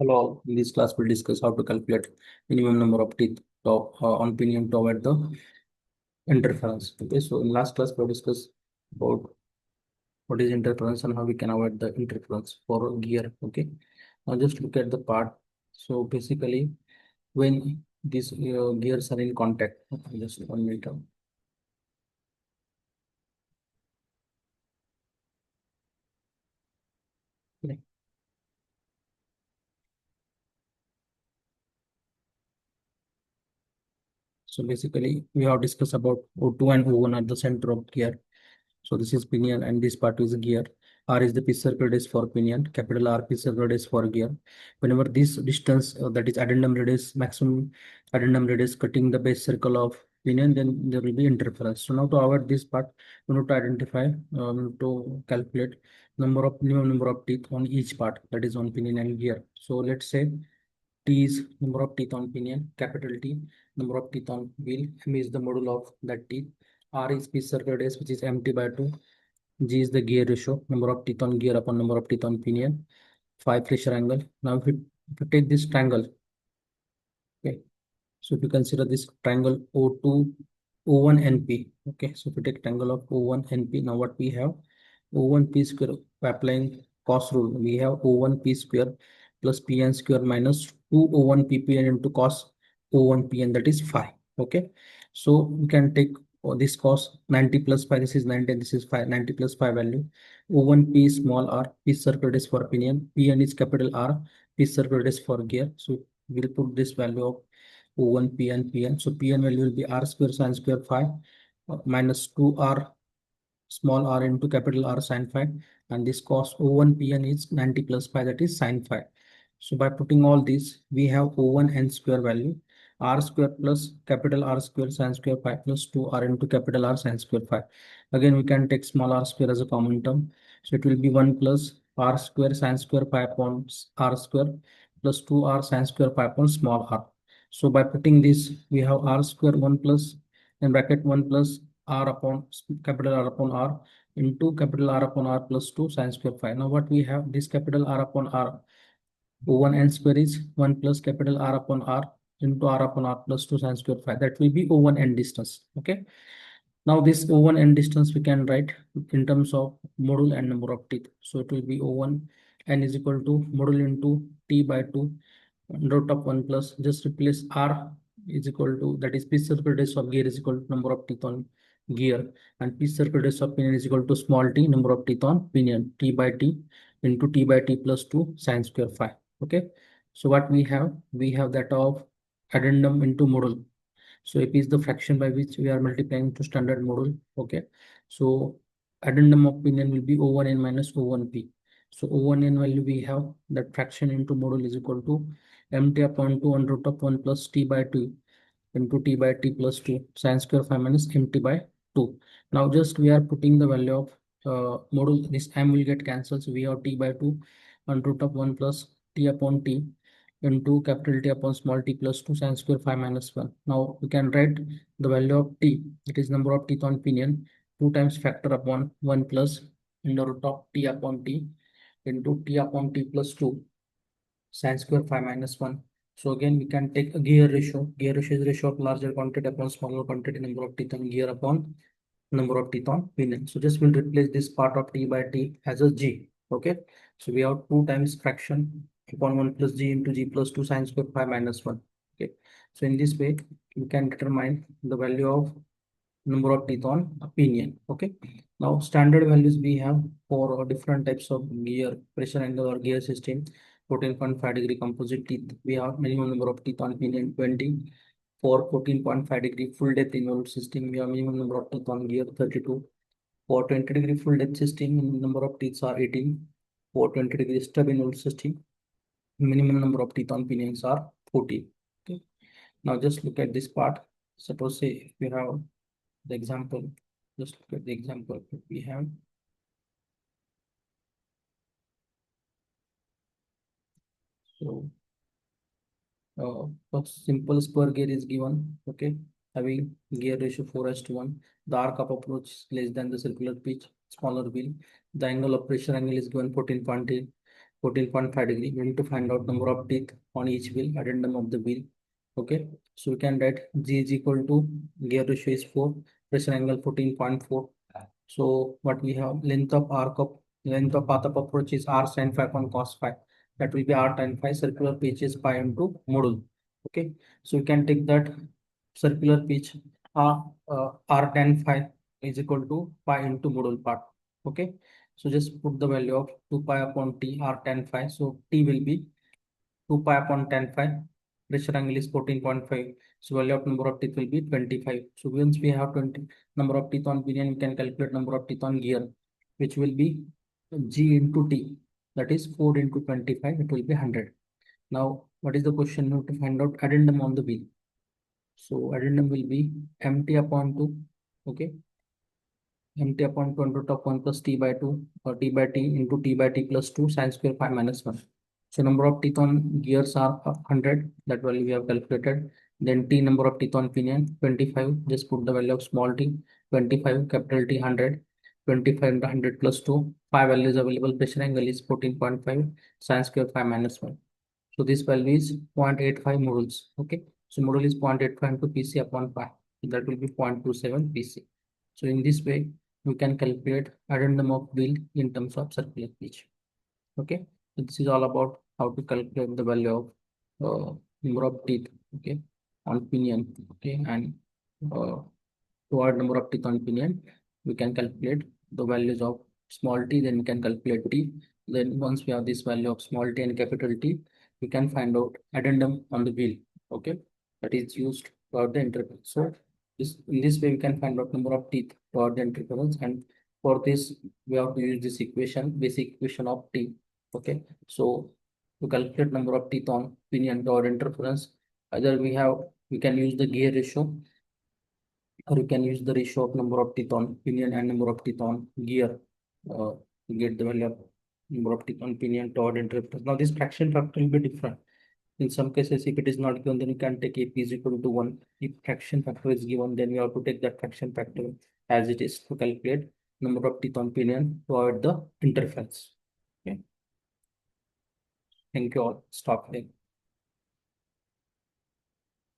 Hello, all. In this class, we'll discuss how to calculate minimum number of teeth on pinion to avoid the interference. Okay, so in last class, we'll discuss about what is interference and how we can avoid the interference for gear. Okay, now just look at the part. So basically, when these gears are in contact, okay, just 1 minute. Okay. So basically, we have discussed about O2 and O1 at the center of gear. So this is pinion and this part is gear. R is the pitch circle radius for pinion, capital R pitch circle radius for gear. Whenever this distance, that is addendum radius, maximum addendum radius cutting the base circle of pinion, then there will be interference. So now to avoid this part, we need to identify, to calculate minimum number of teeth on each part, that is on pinion and gear. So let's say T is number of teeth on pinion, capital T, number of teeth on wheel, M is the module of that teeth, R is pitch circle radius, which is MT by 2, G is the gear ratio, number of teeth on gear upon number of teeth on pinion, 5 pressure angle. Now if you take this triangle, okay, so if you consider this triangle O2, O1 NP, okay, so if you take triangle of O1 NP, now what we have, O1 P square, by applying cos rule, we have O1 P square plus Pn square minus 2 O1 PPN into cos O1 PN, that is 5, okay. So we can take this cos 90 plus 5, this is 90, this is 5, 90 plus 5 value. O1 P small r, P circle radius for pinion, Pn is capital R, P circle radius for gear. So we'll put this value of O1 Pn Pn. So Pn value will be r square sin square 5 minus 2r small r into capital R sin phi, and this cos O1 Pn is 90 plus pi, that is sin phi. So by putting all these, we have O1 n square value, r square plus capital R square sin square phi plus 2r into capital R sin square phi. Again, we can take small r square as a common term. So it will be 1 plus r square sin square phi upon r square plus 2r sin square phi upon small r. So by putting this, we have r square 1 plus in bracket 1 plus r upon capital R upon r into capital R upon r plus 2 sin square phi. Now what we have, this capital R upon r, O1 n square is 1 plus capital R upon r into r upon r plus 2 sin square phi. That will be O1 n distance. Okay. Now this O1 n distance we can write in terms of module and number of teeth. So it will be O1 n is equal to module into t by 2 root of 1 plus, just replace r is equal to, that is pitch circle radius of gear is equal to number of teeth on gear, and pitch circle radius of pinion is equal to small t, number of teeth on pinion, t by t into t by t plus 2 sin square phi. Okay, so what we have that of addendum into module. So AP is the fraction by which we are multiplying to standard module. Okay, so addendum of pinion will be O1 n minus O1 p. So O1 n value we have, that fraction into module is equal to mt upon 2 on root of 1 plus t by 2 into t by t plus 2 sin square phi minus mt by 2. Now just we are putting the value of module, this m will get cancelled. So we have t by 2 on root of 1 plus t upon t into capital T upon small t plus 2 sin square phi minus 1. Now we can write the value of t, it is number of teeth on pinion, 2 times factor upon 1 plus under root of t upon t into t upon t plus 2 sin square phi minus 1. So again, we can take a gear ratio. Gear ratio is ratio of larger quantity upon smaller quantity, number of teeth on gear upon number of teeth on pinion. So just we'll replace this part of t by t as a g. Okay. So we have 2 times fraction upon 1 plus g into g plus 2 sin square phi minus 1. Okay. So in this way, we can determine the value of number of teeth on a pinion. Okay. Now standard values we have for different types of gear, pressure angle or gear system. 14.5 degree composite teeth. We have minimum number of teeth on pinion 20. For 14.5 degree full depth involved system, we have minimum number of teeth on gear 32. For 20 degree full depth system, number of teeth are 18. For 20 degree stub involved system, minimum number of teeth on pinions are 40. Okay. Now just look at this part. Suppose say if we have the example, just look at the example we have. So a simple spur gear is given, okay, having gear ratio 4:1. The arc of approach is less than the circular pitch, smaller wheel. The angle of pressure angle is given 14.8. 14.5 degree. We need to find out number of teeth on each wheel, addendum of the wheel. Okay, so we can write G is equal to gear ratio is 4, pressure angle 14.4. So what we have, length of path of approach is r sin phi upon cos phi. That will be r tan phi. Circular pitch is pi into module. Okay, so we can take that circular pitch r tan phi is equal to pi into module part. Okay, so just put the value of 2 pi upon t r tan phi. So t will be 2 pi upon tan phi. Pressure angle is 14.5. So value of number of teeth will be 25. So once we have 20 number of teeth on pinion, we can calculate number of teeth on gear, which will be G into T. That is 4 into 25. It will be 100. Now, what is the question? We have to find out addendum on the wheel. So addendum will be mt upon 2. Okay. mt upon 2 into top 1 plus t by 2 or t by t into t by t plus 2 sin square phi minus 1. So number of teeth on gears are 100. That value we have calculated. Then t number of teeth on pinion 25. Just put the value of small t 25, capital T 100. 25 into 100 plus 2. 5 values available. Pressure angle is 14.5. Sin square phi minus 1. So this value is 0.85 modules. Okay. So module is 0.85 into PC upon pi. So that will be 0.27 PC. So in this way, we can calculate addendum of wheel in terms of circular pitch. Okay. So this is all about how to calculate the value of number of teeth. Okay. On pinion. Okay. And to add number of teeth on pinion, we can calculate the values of small t. Then we can calculate t. Then once we have this value of small t and capital T, we can find out addendum on the wheel. Okay, that is used for the interference. So in this way we can find out number of teeth for the interference, and for this we have to use this equation, basic equation of T. Okay, so to calculate number of teeth on pinion toward interference, either we can use the gear ratio, or you can use the ratio of number of teeth on pinion and number of teeth on gear to get the value of number of teeth on pinion toward interference. Now this fraction factor will be different. In some cases, if it is not given, then you can take AP is equal to 1. If fraction factor is given, then you have to take that fraction factor as it is to calculate number of teeth on pinion to avoid the interference. Okay. Thank you all. Stop here.